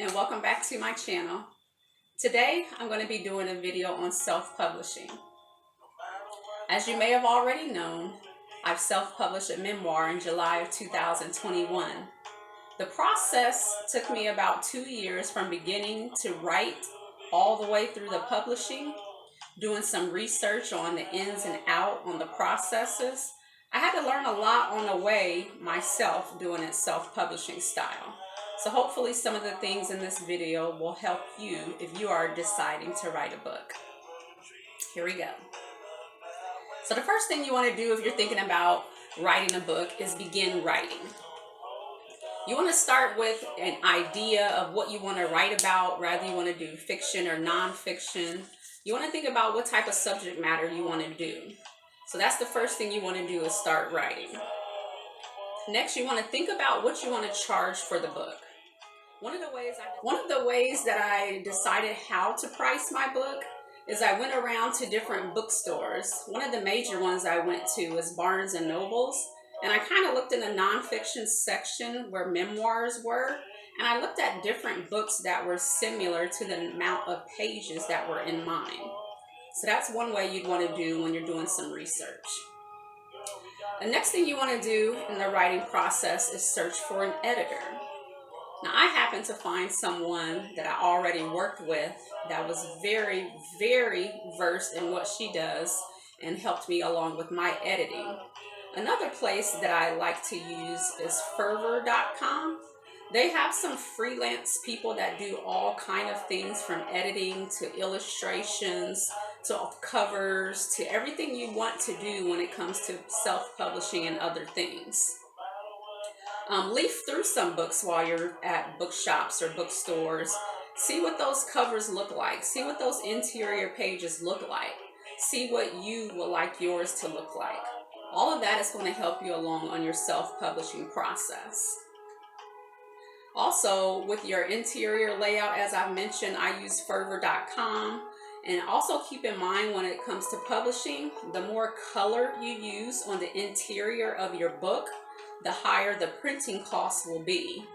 and welcome back to my channel. Today I'm going to be doing a video on self-publishing. As you may have already known, I've self-published a memoir in July of 2021. The process took me about 2 years from beginning to write all the way through the publishing, doing some research on the ins and out on the processes. I had to learn a lot on the way myself doing it self-publishing style. So hopefully some of the things in this video will help you if you are deciding to write a book. Here we go. So the first thing you want to do if you're thinking about writing a book is begin writing. You want to start with an idea of what you want to write about, whether you want to do fiction or nonfiction. You want to think about what type of subject matter you want to do. So that's the first thing you want to do is start writing. Next, you want to think about what you want to charge for the book. One of the ways that I decided how to price my book is I went around to different bookstores. One of the major ones I went to is Barnes and Nobles, and I kind of looked in the nonfiction section where memoirs were, and I looked at different books that were similar to the amount of pages that were in mine. So that's one way you'd want to do when you're doing some research. The next thing you want to do in the writing process is search for an editor. Now, I happened to find someone that I already worked with that was very, very versed in what she does and helped me along with my editing. Another place that I like to use is fervor.com. They have some freelance people that do all kind of things from editing to illustrations to covers to everything you want to do when it comes to self-publishing and other things. Leaf through some books while you're at bookshops or bookstores. See what those covers look like. See what those interior pages look like. See what you would like yours to look like. All of that is going to help you along on your self-publishing process. Also, with your interior layout, as I mentioned, I use fervor.com. And also keep in mind when it comes to publishing, the more color you use on the interior of your book, the higher the printing costs will be.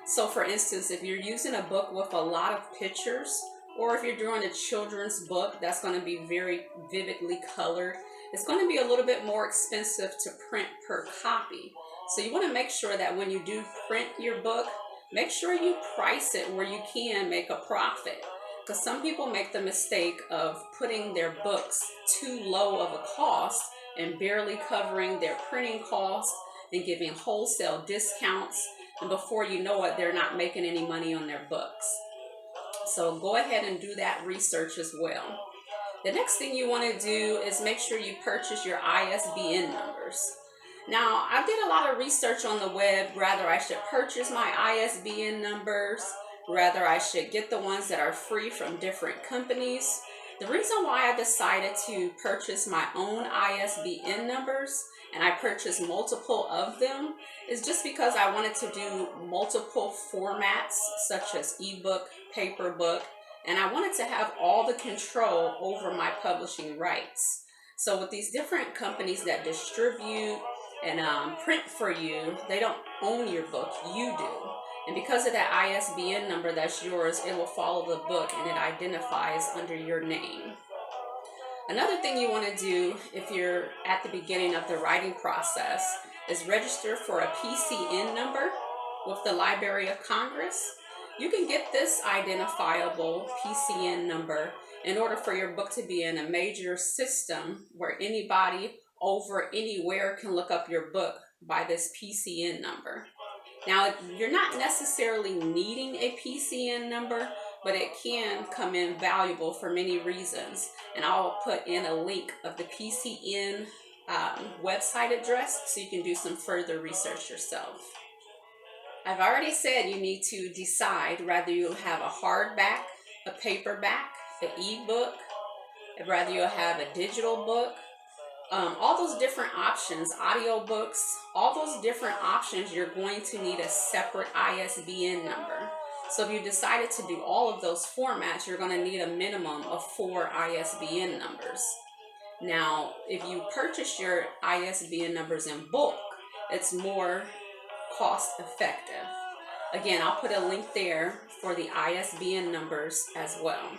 So for instance, if you're using a book with a lot of pictures, or if you're doing a children's book that's going to be very vividly colored, it's going to be a little bit more expensive to print per copy. So you want to make sure that when you do print your book, make sure you price it where you can make a profit. Because some people make the mistake of putting their books too low of a cost and barely covering their printing costs and giving wholesale discounts. And before you know it, they're not making any money on their books. So go ahead and do that research as well. The next thing you want to do is make sure you purchase your ISBN numbers. Now, I did a lot of research on the web, whether I should purchase my ISBN numbers, whether I should get the ones that are free from different companies. The reason why I decided to purchase my own ISBN numbers, and I purchased multiple of them, is just because I wanted to do multiple formats such as ebook, paper book, and I wanted to have all the control over my publishing rights. So with these different companies that distribute and print for you, they don't own your book, you do. And because of that ISBN number that's yours, it will follow the book and it identifies under your name. Another thing you want to do if you're at the beginning of the writing process is register for a Pcn number with the Library of Congress. You can get this identifiable Pcn number in order for your book to be in a major system where anybody over anywhere can look up your book by this Pcn number. Now, you're not necessarily needing a Pcn number, but it can come in valuable for many reasons. And I'll put in a link of the Pcn website address so you can do some further research yourself. I've already said you need to decide whether you'll have a hardback, a paperback, an ebook, whether you'll have a digital book. All those different options, audiobooks, all those different options, you're going to need a separate ISBN number. So if you decided to do all of those formats, you're going to need a minimum of 4 ISBN numbers. Now, if you purchase your ISBN numbers in bulk, it's more cost effective. Again, I'll put a link there for the ISBN numbers as well.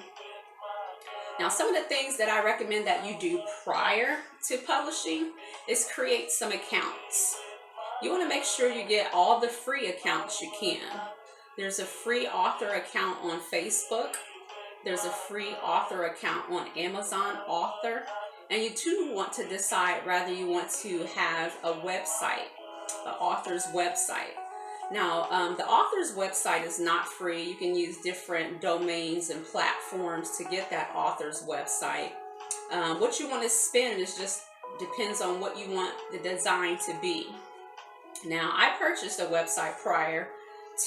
Now, some of the things that I recommend that you do prior to publishing is create some accounts. You want to make sure you get all the free accounts you can. There's a free author account on Facebook. There's a free author account on Amazon Author. And you too want to decide whether you want to have a website, an author's website. Now, the author's website is not free. You can use different domains and platforms to get that author's website. What you want to spend is just depends on what you want the design to be. Now, I purchased a website prior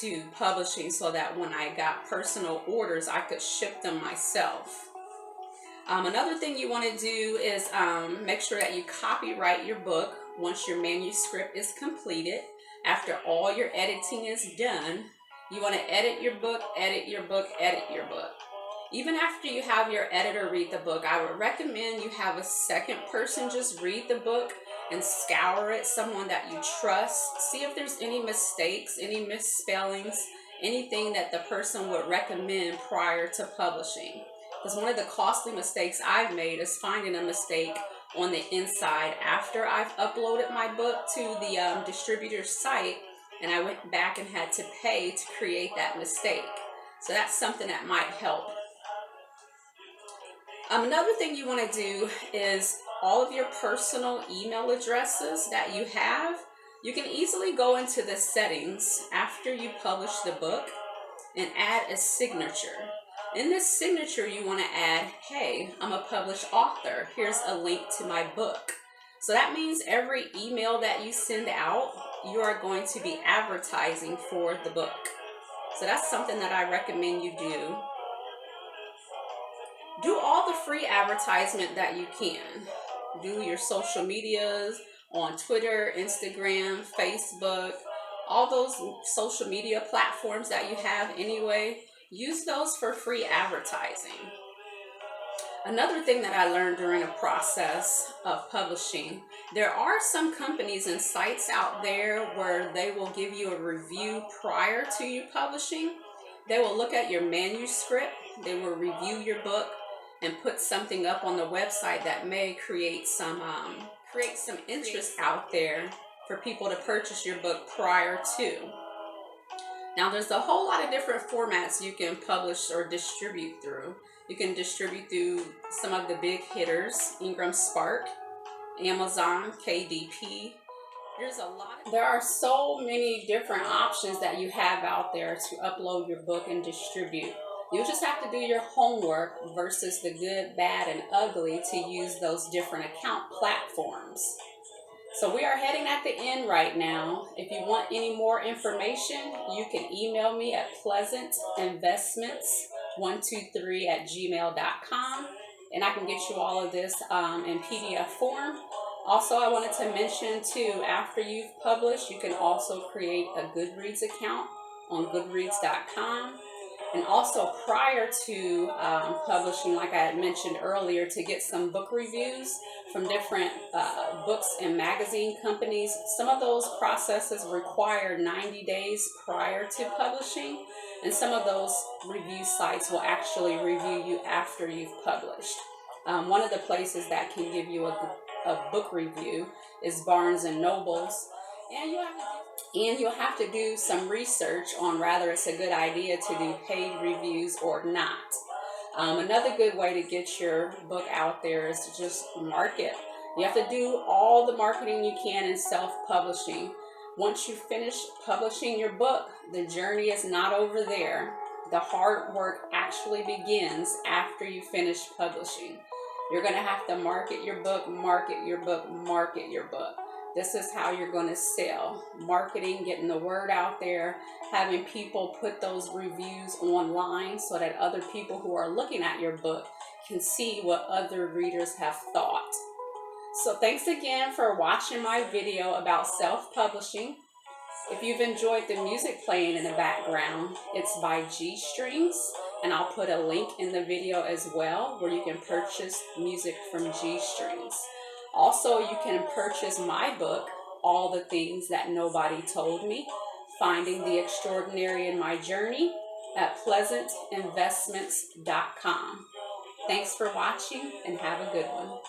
to publishing so that when I got personal orders, I could ship them myself. Another thing you want to do is make sure that you copyright your book once your manuscript is completed. After all your editing is done, you want to edit your book, edit your book, edit your book. Even after you have your editor read the book, I would recommend you have a second person just read the book and scour it, someone that you trust. See if there's any mistakes, any misspellings, anything that the person would recommend prior to publishing. Because one of the costly mistakes I've made is finding a mistake on the inside after I've uploaded my book to the distributor's site, and I went back and had to pay to create that mistake. So that's something that might help. Another thing you want to do is all of your personal email addresses that you have, you can easily go into the settings after you publish the book and add a signature. In this signature, you want to add, hey, I'm a published author. Here's a link to my book. So that means every email that you send out, you are going to be advertising for the book. So that's something that I recommend you do. Do all the free advertisement that you can. Do your social medias on Twitter, Instagram, Facebook, all those social media platforms that you have anyway. Use those for free advertising. Another thing that I learned during the process of publishing, there are some companies and sites out there where they will give you a review prior to you publishing. They will look at your manuscript, they will review your book, and put something up on the website that may create some interest out there for people to purchase your book prior to. Now, there's a whole lot of different formats you can publish or distribute through. You can distribute through some of the big hitters, Ingram Spark, Amazon, KDP. There are so many different options that you have out there to upload your book and distribute. You just have to do your homework versus the good, bad, and ugly to use those different account platforms. So we are heading at the end right now. If you want any more information, you can email me at pleasantinvestments123@gmail.com, and I can get you all of this in PDF form. Also, I wanted to mention too, after you've published, you can also create a Goodreads account on Goodreads.com. And also prior to publishing, like I had mentioned earlier, to get some book reviews from different books and magazine companies. Some of those processes require 90 days prior to publishing, and some of those review sites will actually review you after you've published. One of the places that can give you a book review is Barnes and Nobles, and you'll have to do some research on whether it's a good idea to do paid reviews or not. Another good way to get your book out there is to just market. You have to do all the marketing you can in self-publishing. Once you finish publishing your book, the journey is not over there. The hard work actually begins after you finish publishing. You're going to have to market your book, market your book, market your book. This is how you're going to sell. Marketing, getting the word out there, having people put those reviews online so that other people who are looking at your book can see what other readers have thought. So thanks again for watching my video about self-publishing. If you've enjoyed the music playing in the background, it's by G Strings, and I'll put a link in the video as well where you can purchase music from G Strings. Also, you can purchase my book, All the Things That Nobody Told Me, Finding the Extraordinary in My Journey at pleasantinvestments.com. Thanks for watching and have a good one.